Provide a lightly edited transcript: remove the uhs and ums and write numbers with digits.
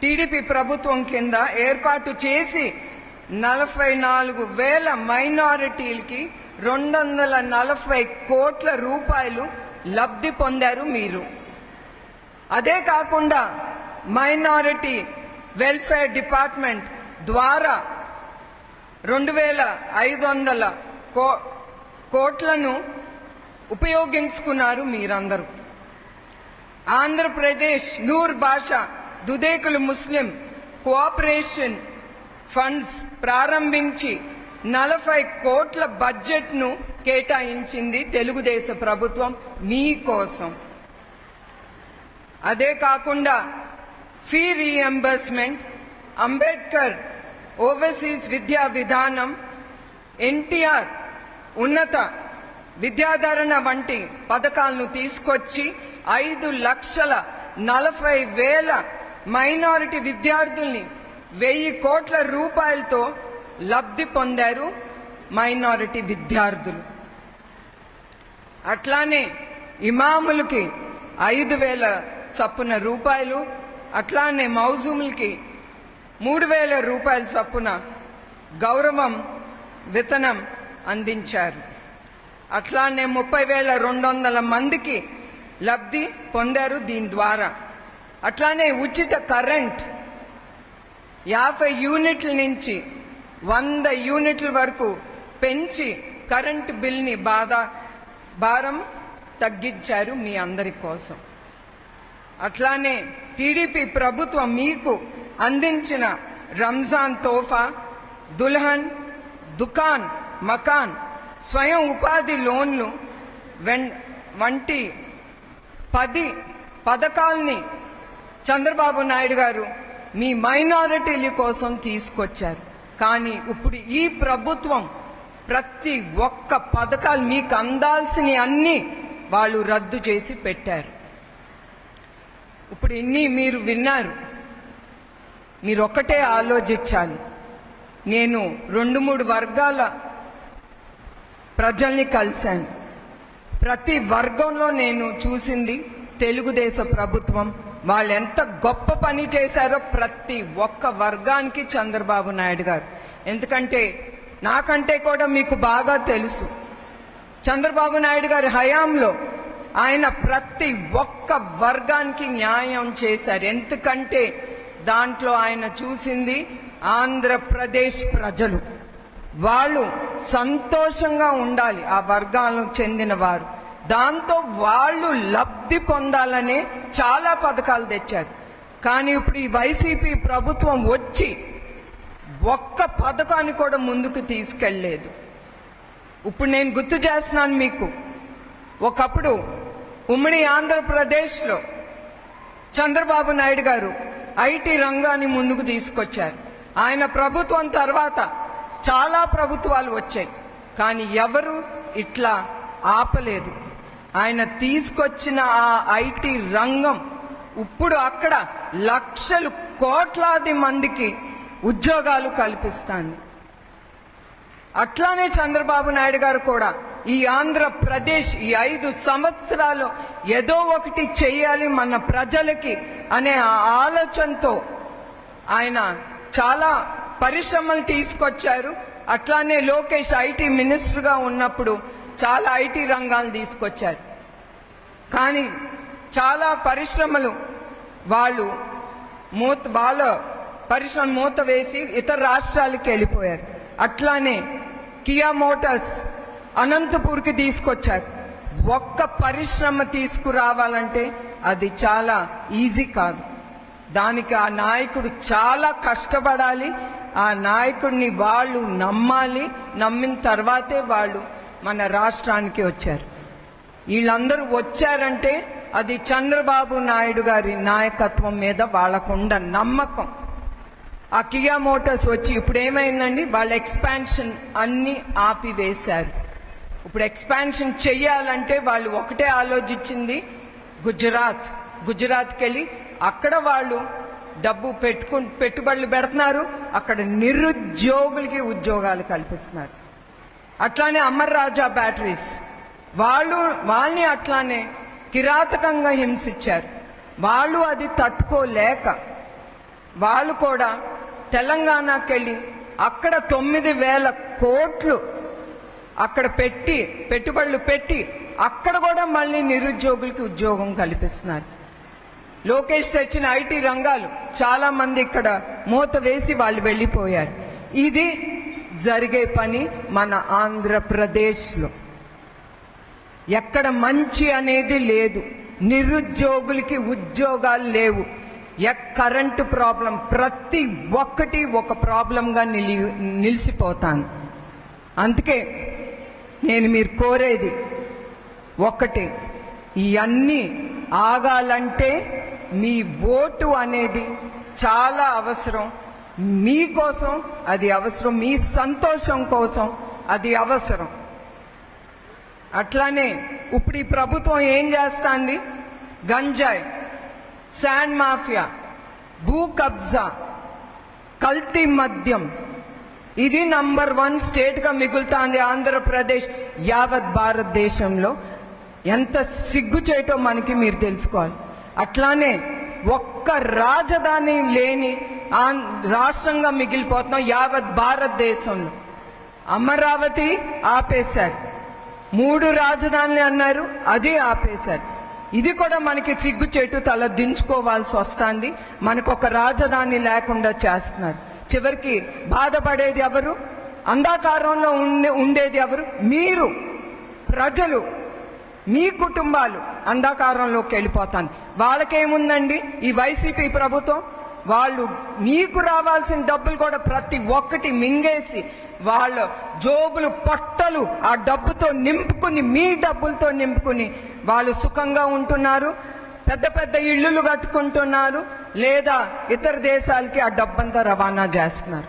TDP ప్రభుత్వం కింద ఏర్పాటు చేసి 44,000 మైనారిటీలకి 240 కోట్ల రూపాయలు లబ్ధి పొందారు మీరు. అదే కాకుండా మైనారిటీ వెల్ఫేర్ డిపార్ట్మెంట్ ద్వారా 2,500 కోట్లను ఉపయోగించుకున్నారు మీరందరూ. ఆంధ్రప్రదేశ్ నూర్ భాషా దుదేకులు ముస్లిం కోఆపరేషన్ ఫండ్స్ ప్రారంభించి 40 కోట్ల బడ్జెట్ను కేటాయించింది తెలుగుదేశం ప్రభుత్వం మీకోసం. అదే కాకుండా ఫీ రీఎంబర్స్మెంట్, అంబేద్కర్ ఓవర్సీస్ విద్యా విధానం, ఎన్టీఆర్ ఉన్నత విద్యాధరణ వంటి పథకాలను తీసుకొచ్చి 5,40,000 మైనారిటీ విద్యార్థుల్ని 1,000 కోట్ల రూపాయలతో లబ్ధి పొందారు మైనారిటీ విద్యార్థులు. అట్లానే ఇమాములకి 5,000 చొప్పున రూపాయలు, అట్లానే మౌజూములకి 3,000 రూపాయల చొప్పున గౌరవం వేతనం అందించారు. అట్లానే 30,200 మందికి లబ్ధి పొందారు దీని ద్వారా. అట్లానే ఉచిత కరెంట్ 50 యూనిట్ల నుంచి 100 యూనిట్ల వరకు పెంచి కరెంటు బిల్ని భారం తగ్గించారు మీ అందరి కోసం. అట్లానే టీడీపీ ప్రభుత్వం మీకు అందించిన రంజాన్ తోఫా, దుల్హన్, దుకాన్, మకాన్, స్వయం ఉపాధి లోన్లు వంటి 10 పథకాల్ని చంద్రబాబు నాయుడు గారు మీ మైనారిటీల కోసం తీసుకొచ్చారు. కానీ ఇప్పుడు ఈ ప్రభుత్వం ప్రతి ఒక్క పథకాలు మీకు అందాల్సిన అన్ని వాళ్ళు రద్దు చేసి పెట్టారు. ఇప్పుడు ఇన్ని మీరు విన్నారు. మీరు ఒక్కటే ఆలోచించాలి. నేను 2-3 వర్గాల ప్రజల్ని కలిశాను. ప్రతి వర్గంలో నేను చూసింది తెలుగుదేశం ప్రభుత్వం వాళ్ళు ఎంత గొప్ప పని చేశారో ప్రతి ఒక్క వర్గానికి చంద్రబాబు నాయుడు గారు. ఎందుకంటే నాకంటే కూడా మీకు బాగా తెలుసు చంద్రబాబు నాయుడు గారి హయాంలో ఆయన ప్రతి ఒక్క వర్గానికి న్యాయం చేశారు. ఎందుకంటే దాంట్లో ఆయన చూసింది ఆంధ్రప్రదేశ్ ప్రజలు, వాళ్ళు సంతోషంగా ఉండాలి, ఆ వర్గాలకు చెందిన వారు. దాంతో వాళ్ళు లబ్ధి పొందాలనే చాలా పథకాలు తెచ్చారు. కానీ ఇప్పుడు ఈ వైసీపీ ప్రభుత్వం వచ్చి ఒక్క పథకాన్ని కూడా ముందుకు తీసుకెళ్లలేదు. ఇప్పుడు నేను గుర్తు చేస్తున్నాను మీకు, ఒకప్పుడు ఉమ్మడి ఆంధ్రప్రదేశ్లో చంద్రబాబు నాయుడు గారు ఐటీ రంగాన్ని ముందుకు తీసుకొచ్చారు. ఆయన ప్రభుత్వం తర్వాత చాలా ప్రభుత్వాలు వచ్చాయి, కానీ ఎవరు ఇట్లా ఆపలేదు. ఆయన తీసుకొచ్చిన ఆ ఐటీ రంగం ఇప్పుడు అక్కడ లక్షలు కోట్లాది మందికి ఉద్యోగాలు కల్పిస్తాంది. అట్లానే చంద్రబాబు నాయుడు గారు కూడా ఈ ఆంధ్రప్రదేశ్ ఈ 5 సంవత్సరాలు ఏదో ఒకటి చేయాలి మన ప్రజలకి అనే ఆలోచనతో ఆయన చాలా పరిశ్రమలు తీసుకొచ్చారు. అట్లానే లోకేష్ ఐటీ మినిస్టర్గా ఉన్నప్పుడు చాలా ఐటీ రంగాలు తీసుకొచ్చారు. కానీ చాలా పరిశ్రమలు వాళ్ళ పరిశ్రమ మూత వేసి ఇతర రాష్ట్రాలకు వెళ్ళిపోయారు. అట్లానే కియా మోటార్స్ అనంతపూర్కి తీసుకొచ్చారు. ఒక్క పరిశ్రమ తీసుకురావాలంటే అది చాలా ఈజీ కాదు. దానికి ఆ నాయకుడు చాలా కష్టపడాలి. ఆ నాయకుడిని వాళ్ళు నమ్మాలి. నమ్మిన తర్వాతే వాళ్ళు మన రాష్ట్రానికి వచ్చారు. వీళ్ళందరూ వచ్చారంటే అది చంద్రబాబు నాయుడు గారి నాయకత్వం మీద వాళ్ళకుండ నమ్మకం. ఆ కియా మోటార్స్ వచ్చి ఇప్పుడు ఏమైందండి, వాళ్ళ ఎక్స్పాన్షన్ అన్ని ఆపివేశారు. ఇప్పుడు ఎక్స్పాన్షన్ చెయ్యాలంటే వాళ్ళు ఒకటే ఆలోచించింది గుజరాత్కి వెళ్ళి అక్కడ వాళ్ళు డబ్బు పెట్టుబడులు పెడుతున్నారు. అక్కడ నిరుద్యోగులకి ఉద్యోగాలు కల్పిస్తున్నారు. అట్లానే అమర్ రాజా బ్యాటరీస్ వాళ్ళని అట్లానే కిరాతకంగా హింసించారు. వాళ్ళు అది తట్టుకోలేక వాళ్ళు కూడా తెలంగాణకి వెళ్ళి అక్కడ 9,000 కోట్లు అక్కడ పెట్టుబడులు పెట్టి అక్కడ కూడా మళ్ళీ నిరుద్యోగులకి ఉద్యోగం కల్పిస్తున్నారు. లోకేష్ తెచ్చిన ఐటీ రంగాలు చాలా మంది ఇక్కడ మూత వేసి వాళ్ళు వెళ్ళిపోయారు. ఇది జరిగే పని మన ఆంధ్రప్రదేశ్లో. ఎక్కడ మంచి అనేది లేదు, నిరుద్యోగులకి ఉద్యోగాలు లేవు, కరెంటు ప్రాబ్లం, ప్రతి ఒక్కటి ఒక ప్రాబ్లంగా నిలిచిపోతాను. అందుకే నేను మీరు కోరేది ఒక్కటే, ఇవన్నీ ఆగాలంటే మీ ఓటు అనేది చాలా అవసరం. మీకోసం అది అవసరం, మీ సంతోషం కోసం అది అవసరం. అట్లానే ఇప్పుడు ఈ ప్రభుత్వం ఏం చేస్తాంది? గంజాయి, శాండ్ మాఫియా, భూ కబ్జా, కల్తీ మద్యం, ఇది నంబర్ 1 స్టేట్గా మిగులుతోంది ఆంధ్రప్రదేశ్. యావత్ భారతదేశంలో ఎంత సిగ్గు చేయటో మనకి మీరు తెలుసుకోవాలి. అట్లానే ఒక్క రాజధాని లేని రాష్ట్రంగా మిగిలిపోతున్నాం యావత్ భారతదేశంలో. అమరావతి ఆపేశారు, 3 రాజధానులు అన్నారు, అది ఆపేశారు. ఇది కూడా మనకి సిగ్గు చేటు తల దించుకోవాల్సి వస్తుంది. మనకు ఒక రాజధాని లేకుండా చేస్తున్నారు. చివరికి బాధపడేది ఎవరు? అంధకారంలో ఉండేది ఎవరు? మీరు, ప్రజలు, మీ కుటుంబాలు అంధకారంలోకి వెళ్ళిపోతాను. వాళ్ళకేముందండి ఈ వైసీపీ ప్రభుత్వం? వాళ్ళు మీకు రావాల్సిన డబ్బులు కూడా ప్రతి ఒక్కటి మింగేసి వాళ్ళ జోబులు పొట్టలు ఆ డబ్బుతో నింపుకుని, మీ డబ్బులతో నింపుకుని వాళ్ళు సుఖంగా ఉంటున్నారు. పెద్ద పెద్ద ఇళ్ళు కట్టుకుంటున్నారు, లేదా ఇతర దేశాలకి ఆ డబ్బంతా రవాణా చేస్తున్నారు.